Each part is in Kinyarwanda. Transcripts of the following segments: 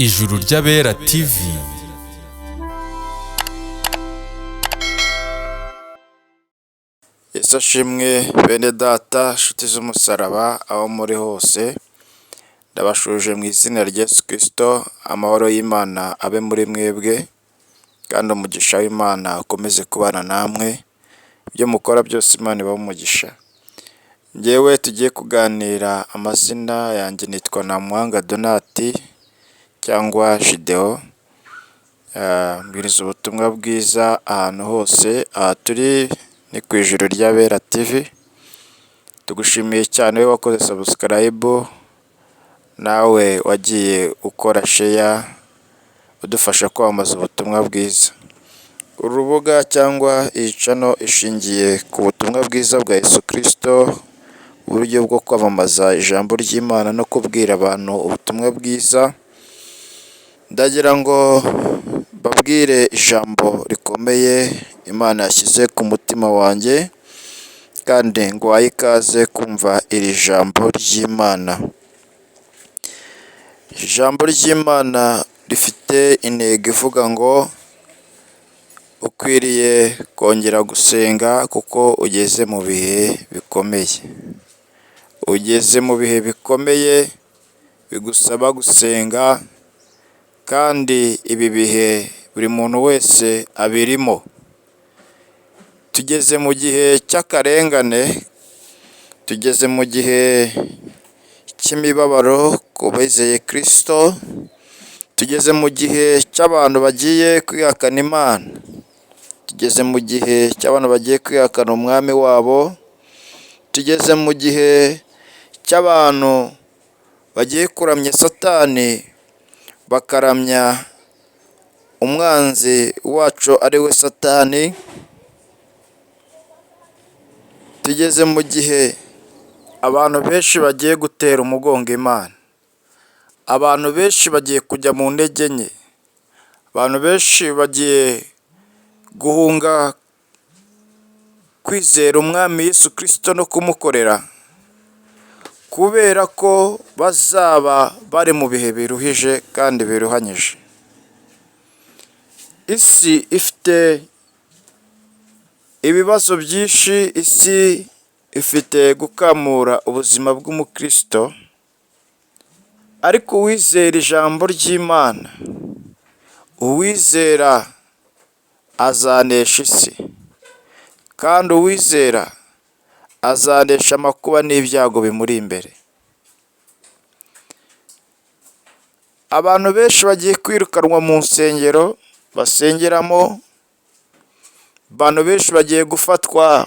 Ijuru ry'Abera TV. Yesu ashimwe bene data nshuti z'umusaraba aho muri hose, ndabashuje mu izina rya Yesu Kristo. Amahoro y'Imana abe muri mwebwe kandi umugisha w'Imana ukomeze kubana namwe, ibyo mukora byose Imana ibahe umugisha. Njyewe tugiye kuganira, amazina yanjye nitwa Ntamuhanga Donati cyangwa Gideon. Mbwiriza ubutumwa bwiza ahantu hose. Aha turi ni ku Ijuru ry'Abera TV. Tugushimiye cyane wowe wakoze subscribe, nawe wagiye ukora share udufasha kwamamaza ubutumwa bwiza. Uru rubuga cyangwa iyi channel ishingiye ku butumwa bwiza bwa Yesu Kristo, uburyo bwo kwamamaza ijambo ry'Imana no kubwira abantu ubutumwa bwiza. Ndagira ngo babwire ijambo rikomeye Imana yashyize ku mutima wanjye, kandi ngo wahe ikaze kumva iri jambo ry'Imana. Ijambo ry'Imana rifite intego ivuga ngo ukwiriye kongera gusenga kuko ugeze mu bihe bikomeye. Ugeze mu bihe bikomeye bigusaba gusenga, kandi ibi bihe buri muntu wese abirimo. Tugeze mu gihe cy'akarengane, tugeze mu gihe cy'imibabaro ku bizeye Kristo, tugeze mu gihe cy'abantu bagiye kwihakana Imana, tugeze mu gihe cy'abantu bagiye kwihakana umwami wabo, tugeze mu gihe cy'abantu bagiye kuramya Satani bakaramya umwanzi wacu ari we Satani. Tugeze mu gihe abantu benshi bagiye gutera umugongo Imana, abantu benshi bagiye kujya mu ntege nke, abantu benshi bagiye guhunga kwizera umwami Yesu Kristo no kumukorera, kubera ko bazaba bari mu bihe biruhije kandi biruhanyije. Isi ifite ibibazo byinshi, isi ifite gukamura ubuzima bw'umukristo, ariko uwizera ijambo ry'Imana, uwizera azanesha isi, kandi uwizera azanesha amakuba n'ibyago bimuri imbere. Abantu benshi bagiye kwirukanwa mu nsengero basengeramo, abantu benshi bagiye gufatwa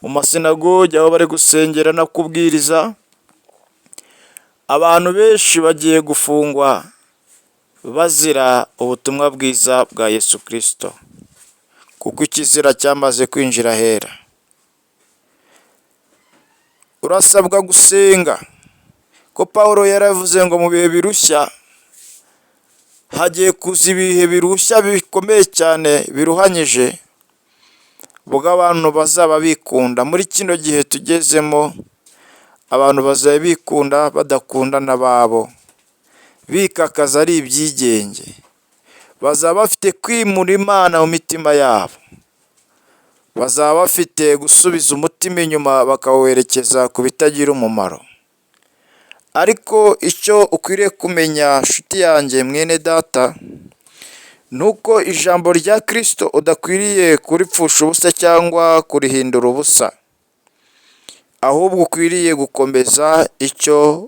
mu masinagogi aho bari gusengera no kubwiriza, abantu benshi bagiye gufungwa bazira ubutumwa bwiza bwa Yesu Kristo, kuko ikizira cyamaze kwinjira ahera. Urasabwa gusenga, ko Pawulo yaravuze ngo mu bihe birushya hagiye kuza ibihe birushya bikomeye cyane biruhanyije, ubwo abantu bazaba bikunda. Muri kino gihe tugezemo, abantu bazaba bikunda badakunda n'ababo, bikakaza ari ibyigenge, bazaba bafite kwimura Imana mu mitima yabo, bazaba bafite gusubiza umutima inyuma bakawerekeza ku bitagira umumaro. Ariko icyo ukwiriye kumenya nshuti yanjye mwene data, nuko ijambo rya Kristo udakwiriye kuripfusha ubusa cyangwa kurihindura ubusa, ahubwo ukwiriye gukomeza icyo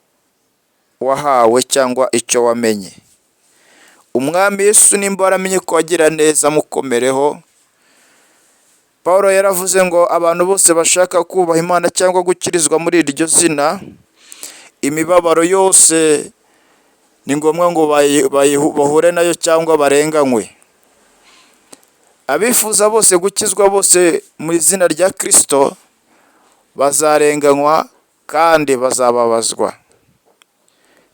wahawe cyangwa icyo wamenye. Umwami Yesu nimba waramenye ko agira neza, mukomereho. Pawulo yaravuze ngo abantu bose bashaka kubaha Imana cyangwa gukirizwa muri iryo zina, imibabaro yose ni ngombwa ngo bahure nayo cyangwa barenganywe. Abifuza bose gukizwa bose mu izina rya Kristo bazarenganywa kandi bazababazwa.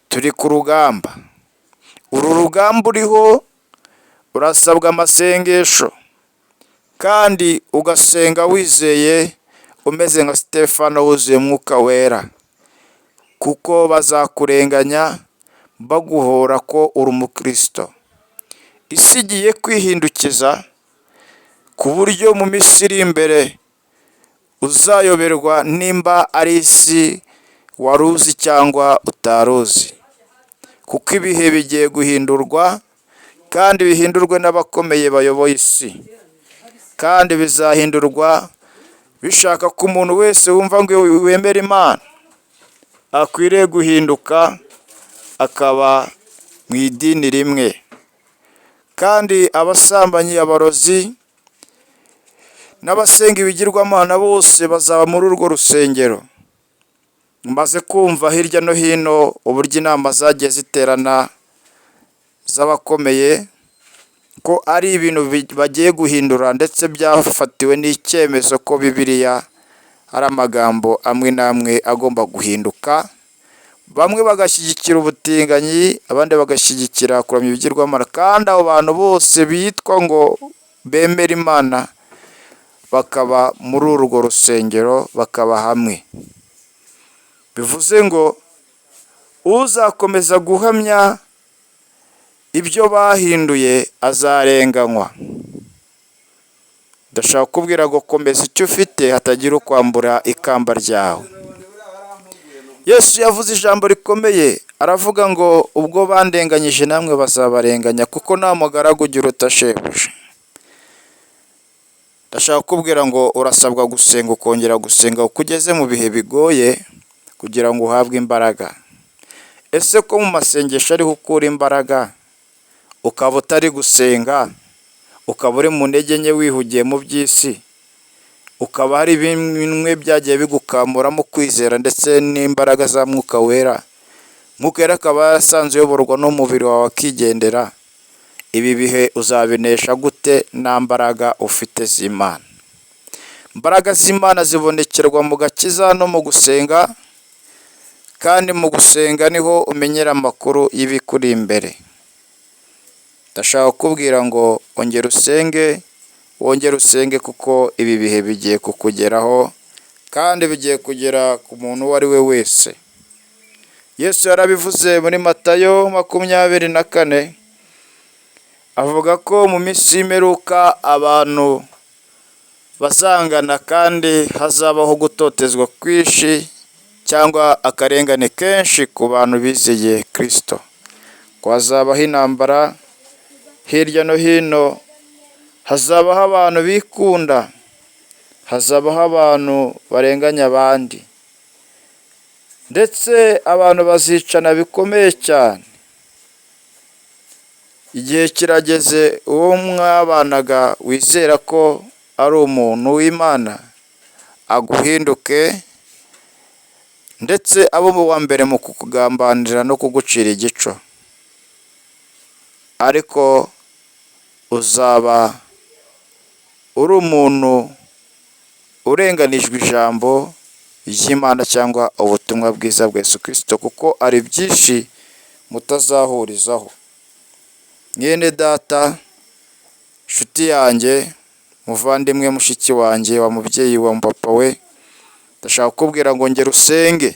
Turi ku rugamba. Uru rugamba uriho urasabwa amasengesho, kandi ugasenga wizeye, umeze nka Stefano wuzuye Mwuka Wera, kuko bazakurenganya baguhora ko uri umukristo. Isi igiye kwihindukiza ku buryo mu minsi iri imbere uzayoberwa nimba ari isi wari uzi cyangwa utari uzi, kuko ibihe bigiye guhindurwa kandi bihindurwe n'abakomeye bayoboye isi, kandi bizahindurwa bishaka ko umuntu wese wumva ngo wemera Imana akwiriye guhinduka akaba mu idini rimwe. Kandi abasambanyi, abarozi n'abasenga ibigirwamana bose bazaba muri urwo rusengero. Maze kumva hirya no hino uburyo inama zagiye ziterana z'abakomeye ko ari ibintu bagiye guhindura, ndetse byafatiwe n'icyemezo ko Bibiliya hari amagambo amwe n'amwe agomba guhinduka. Bamwe bagashyigikira ubutinganyi, abandi bagashyigikira kuramya ibigirwamana, kandi abo bantu bose bitwa ngo bemera Imana bakaba muri urwo rusengero, bakaba hamwe. Bivuze ngo uzakomeza guhamya ibyo bahinduye azarenganywa. Ndashaka kukubwira ngo komeza icyo ufite hatagira ukwambura ikamba ryawe. Yesu yavuze ijambo rikomeye, aravuga ngo ubwo bandenganyije namwe bazabarenganya, kuko nta mugaragu ugira uruta shebuja. Ndashaka kukubwira ngo urasabwa gusenga, ukongera gusenga uko ugeze mu bihe bigoye kugira ngo uhabwe imbaraga. Ese ko mu masengesho ariho ukura imbaraga, ukaba utari gusenga, ukaba uri mu ntege nke wihugiye mu by'isi, ukaba hari bimwe byagiye bigukamuramo kwizera ndetse n'imbaraga za Mwuka Wera, Mwuka Wera akaba yasanze uyoborwa n'umubiri wawe akigendera, ibi bihe uzabinesha gute nta mbaraga ufite z'Imana? Imbaraga z'Imana zibonekerwa mu gakiza no mu gusenga, kandi mu gusenga niho umenyera amakuru y'ibikuri imbere. Ndashaka kukubwira ngo ongera usenge, wongere usenge, kuko ibi bihe bigiye kukugeraho kandi bigiye kugera ku muntu uwo ari we wese. Yesu yarabivuze muri Matayo 24, avuga ko mu minsi y'imperuka abantu bazangana kandi hazabaho gutotezwa kwinshi cyangwa akarengane kenshi ku bantu bizeye Kristo. Ko hazabaho intambara hirya no hino, hazabaho abantu bikunda, hazabaho abantu barenganya abandi, ndetse abantu bazicana bikomeye cyane. Igihe kirageze uwo mwabanaga wizera ko ari umuntu w'Imana aguhinduke, ndetse abo mu wa mbere mu kukugambanira no kugucira igico, ariko uzaba uri umuntu urenganijwe ijambo ry'Imana cyangwa ubutumwa bwiza bwa Yesu Kristo, kuko ari byinshi mutazahurizaho. Mwene data, nshuti yanjye, muvandimwe, mushiki wanjye, wa mubyeyi wa papa we, ndashaka kukubwira ngo ongera usenge.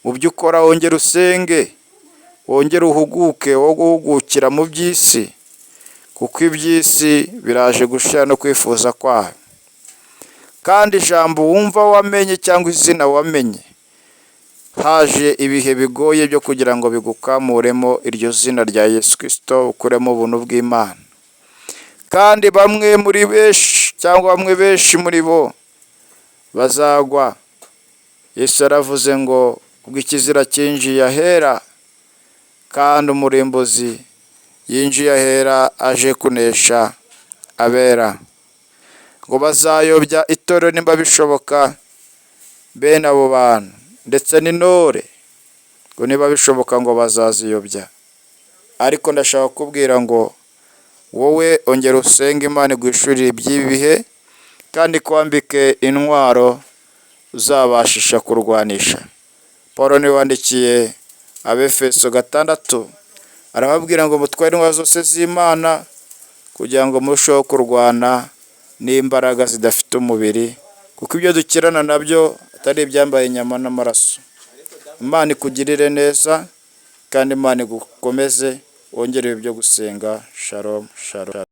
Mu byo ukora wongera usenge, wongere uhuguke, wo guhugukira mu by'isi, kuko iby'isi biraje gushira no kwifuza kwayo. Kandi ijambo wumva wamenye cyangwa izina wamenye, haje ibihe bigoye byo kugira ngo bigukamuremo iryo zina rya Yesu Kristo, ukuremo ubuntu bw'Imana. Kandi bamwe benshi muri bo bazagwa. Yesu yaravuze ngo ubwo ikizira cyinjiye ahera, kandi umurimbuzi yinjiye ahera aje kunesha abera, ngo bazayobya itorero nimba bishoboka bene abo bantu, ndetse n'intore ngo niba bishoboka ngo bazaziyobya. Ariko ndashaka kukubwira ngo wowe ongera usenge, Imana iguhishurire iby'ibi bihe, kandi kwambike intwaro uzabashisha kurwanisha. Paul niwe wandikiye Abefeso 6, arababwira ngo mutware intwaro zose z'Imana kugira ngo murusheho kurwana n'imbaraga zidafite umubiri, kuko ibyo dukirana nabyo atari ibyambaye inyama n'amaraso. Imana ikugirire neza, kandi Imana igukomeze wongere ibyo gusenga. Shalom shalom.